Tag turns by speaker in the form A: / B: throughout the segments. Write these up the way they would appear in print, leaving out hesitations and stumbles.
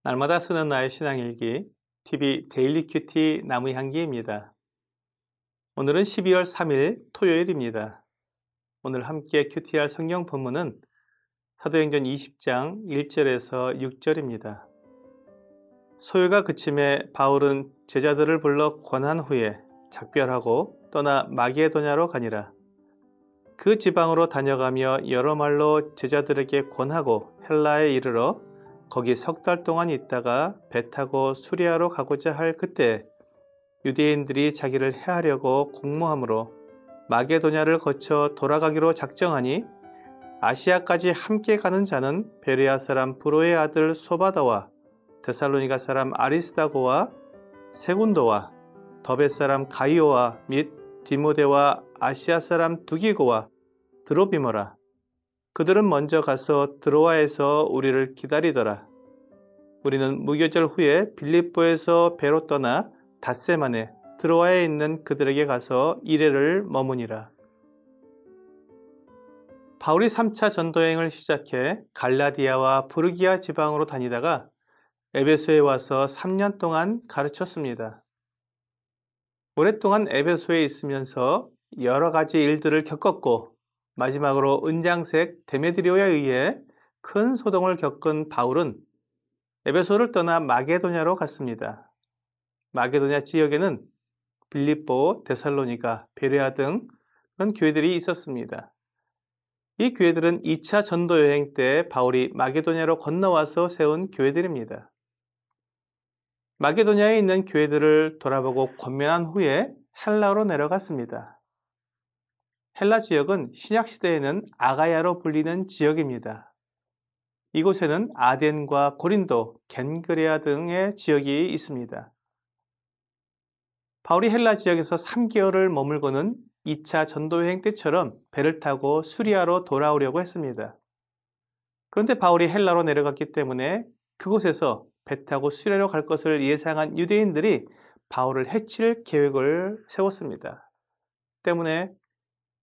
A: 날마다 쓰는 나의 신앙일기 TV 데일리 큐티 나무향기입니다. 오늘은 12월 3일 토요일입니다. 오늘 함께 큐티할 성경 본문은 사도행전 20장 1절에서 6절입니다. 소요가 그침에 바울은 제자들을 불러 권한 후에 작별하고 떠나 마게도냐로 가니라. 그 지방으로 다녀가며 여러 말로 제자들에게 권하고 헬라에 이르러 거기 석 달 동안 있다가 배 타고 수리아로 가고자 할 그때 유대인들이 자기를 해하려고 공모함으로 마게도냐를 거쳐 돌아가기로 작정하니 아시아까지 함께 가는 자는 베레아 사람 브로의 아들 소바다와 데살로니가 사람 아리스다고와 세군도와 더베 사람 가이오와 및 디모데와 아시아 사람 두기고와 드로비모라. 그들은 먼저 가서 드로아에서 우리를 기다리더라. 우리는 무교절 후에 빌립보에서 배로 떠나 닷새만에 드로아에 있는 그들에게 가서 이레를 머무니라. 바울이 3차 전도여행을 시작해 갈라디아와 부르기아 지방으로 다니다가 에베소에 와서 3년 동안 가르쳤습니다. 오랫동안 에베소에 있으면서 여러 가지 일들을 겪었고 마지막으로 은장색 데메드리오에 의해 큰 소동을 겪은 바울은 에베소를 떠나 마게도냐로 갔습니다. 마게도냐 지역에는 빌립보, 데살로니가, 베레아 등 그런 교회들이 있었습니다. 이 교회들은 2차 전도 여행 때 바울이 마게도냐로 건너와서 세운 교회들입니다. 마게도냐에 있는 교회들을 돌아보고 권면한 후에 헬라로 내려갔습니다. 헬라 지역은 신약시대에는 아가야로 불리는 지역입니다. 이곳에는 아덴과 고린도, 겐그레아 등의 지역이 있습니다. 바울이 헬라 지역에서 3개월을 머물고는 2차 전도여행 때처럼 배를 타고 수리아로 돌아오려고 했습니다. 그런데 바울이 헬라로 내려갔기 때문에 그곳에서 배 타고 수리아로 갈 것을 예상한 유대인들이 바울을 해칠 계획을 세웠습니다. 때문에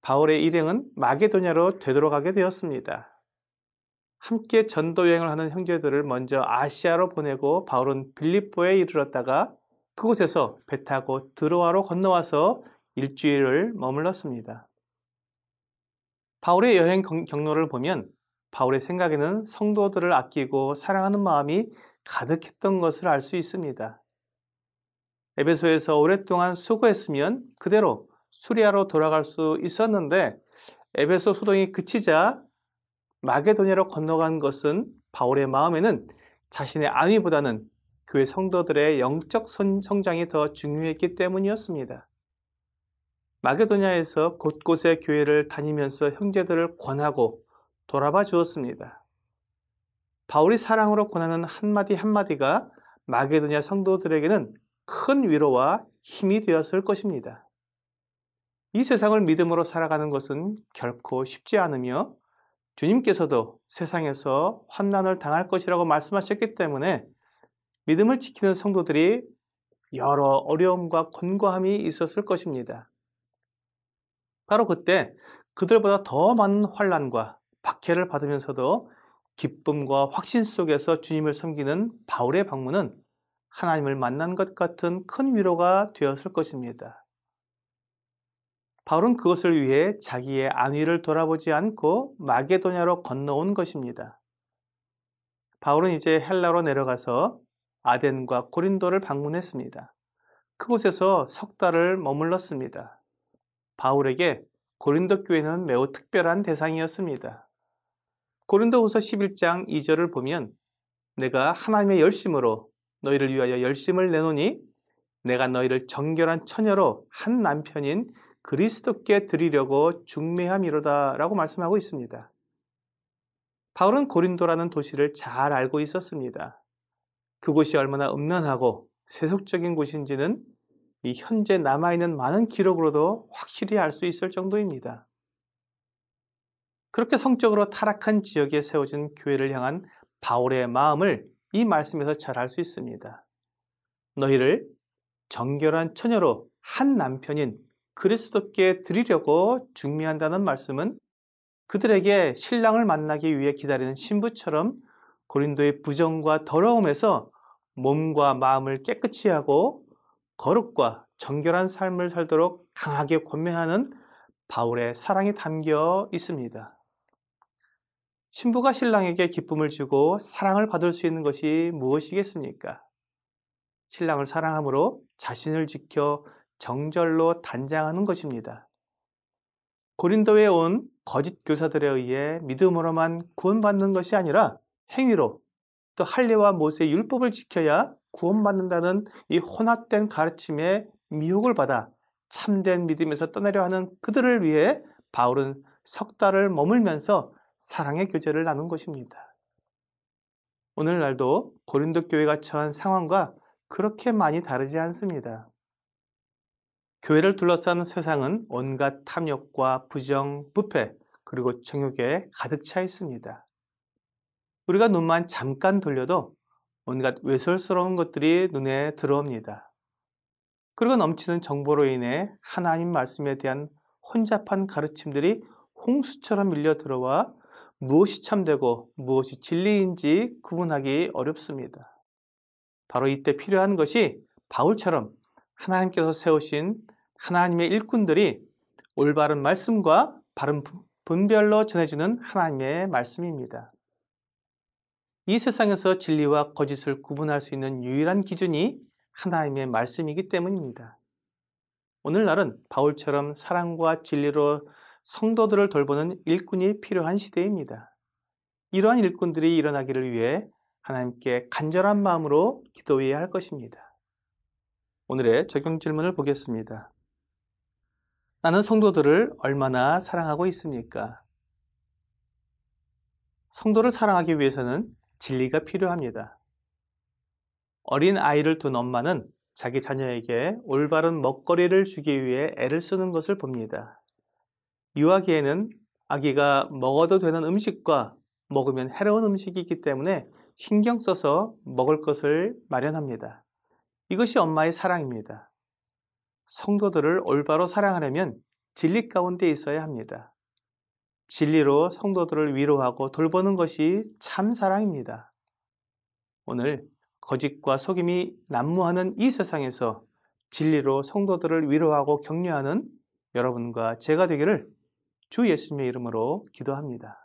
A: 바울의 일행은 마게도냐로 되돌아가게 되었습니다. 함께 전도여행을 하는 형제들을 먼저 아시아로 보내고 바울은 빌립보에 이르렀다가 그곳에서 배 타고 드로아로 건너와서 일주일을 머물렀습니다. 바울의 여행 경로를 보면 바울의 생각에는 성도들을 아끼고 사랑하는 마음이 가득했던 것을 알 수 있습니다. 에베소에서 오랫동안 수고했으면 그대로 수리아로 돌아갈 수 있었는데 에베소 소동이 그치자 마게도냐로 건너간 것은 바울의 마음에는 자신의 안위보다는 교회 성도들의 영적 성장이 더 중요했기 때문이었습니다. 마게도냐에서 곳곳의 교회를 다니면서 형제들을 권하고 돌아봐 주었습니다. 바울이 사랑으로 권하는 한마디 한마디가 마게도냐 성도들에게는 큰 위로와 힘이 되었을 것입니다. 이 세상을 믿음으로 살아가는 것은 결코 쉽지 않으며 주님께서도 세상에서 환난을 당할 것이라고 말씀하셨기 때문에 믿음을 지키는 성도들이 여러 어려움과 곤고함이 있었을 것입니다. 바로 그때 그들보다 더 많은 환난과 박해를 받으면서도 기쁨과 확신 속에서 주님을 섬기는 바울의 방문은 하나님을 만난 것 같은 큰 위로가 되었을 것입니다. 바울은 그것을 위해 자기의 안위를 돌아보지 않고 마게도냐로 건너온 것입니다. 바울은 이제 헬라로 내려가서 아덴과 고린도를 방문했습니다. 그곳에서 석 달을 머물렀습니다. 바울에게 고린도 교회는 매우 특별한 대상이었습니다. 고린도후서 11장 2절을 보면 내가 하나님의 열심으로 너희를 위하여 열심을 내노니 내가 너희를 정결한 처녀로 한 남편인 그리스도께 드리려고 중매함이로다 라고 말씀하고 있습니다. 바울은 고린도라는 도시를 잘 알고 있었습니다. 그곳이 얼마나 음란하고 세속적인 곳인지는 이 현재 남아있는 많은 기록으로도 확실히 알 수 있을 정도입니다. 그렇게 성적으로 타락한 지역에 세워진 교회를 향한 바울의 마음을 이 말씀에서 잘 알 수 있습니다. 너희를 정결한 처녀로 한 남편인 그리스도께 드리려고 중매한다는 말씀은 그들에게 신랑을 만나기 위해 기다리는 신부처럼 고린도의 부정과 더러움에서 몸과 마음을 깨끗이 하고 거룩과 정결한 삶을 살도록 강하게 권면하는 바울의 사랑이 담겨 있습니다. 신부가 신랑에게 기쁨을 주고 사랑을 받을 수 있는 것이 무엇이겠습니까? 신랑을 사랑함으로 자신을 지켜 정절로 단장하는 것입니다. 고린도에 온 거짓 교사들에 의해 믿음으로만 구원받는 것이 아니라 행위로 또 할례와 모세의 율법을 지켜야 구원받는다는 이 혼합된 가르침에 미혹을 받아 참된 믿음에서 떠나려 하는 그들을 위해 바울은 석 달을 머물면서 사랑의 교제를 나눈 것입니다. 오늘날도 고린도 교회가 처한 상황과 그렇게 많이 다르지 않습니다. 교회를 둘러싼 세상은 온갖 탐욕과 부정, 부패, 그리고 정욕에 가득 차 있습니다. 우리가 눈만 잠깐 돌려도 온갖 외설스러운 것들이 눈에 들어옵니다. 그리고 넘치는 정보로 인해 하나님 말씀에 대한 혼잡한 가르침들이 홍수처럼 밀려 들어와 무엇이 참되고 무엇이 진리인지 구분하기 어렵습니다. 바로 이때 필요한 것이 바울처럼 하나님께서 세우신 하나님의 일꾼들이 올바른 말씀과 바른 분별로 전해주는 하나님의 말씀입니다. 이 세상에서 진리와 거짓을 구분할 수 있는 유일한 기준이 하나님의 말씀이기 때문입니다. 오늘날은 바울처럼 사랑과 진리로 성도들을 돌보는 일꾼이 필요한 시대입니다. 이러한 일꾼들이 일어나기를 위해 하나님께 간절한 마음으로 기도해야 할 것입니다. 오늘의 적용 질문을 보겠습니다. 나는 성도들을 얼마나 사랑하고 있습니까? 성도를 사랑하기 위해서는 진리가 필요합니다. 어린 아이를 둔 엄마는 자기 자녀에게 올바른 먹거리를 주기 위해 애를 쓰는 것을 봅니다. 유아기에는 아기가 먹어도 되는 음식과 먹으면 해로운 음식이 있기 때문에 신경 써서 먹을 것을 마련합니다. 이것이 엄마의 사랑입니다. 성도들을 올바로 사랑하려면 진리 가운데 있어야 합니다. 진리로 성도들을 위로하고 돌보는 것이 참 사랑입니다. 오늘 거짓과 속임이 난무하는 이 세상에서 진리로 성도들을 위로하고 격려하는 여러분과 제가 되기를 주 예수님의 이름으로 기도합니다.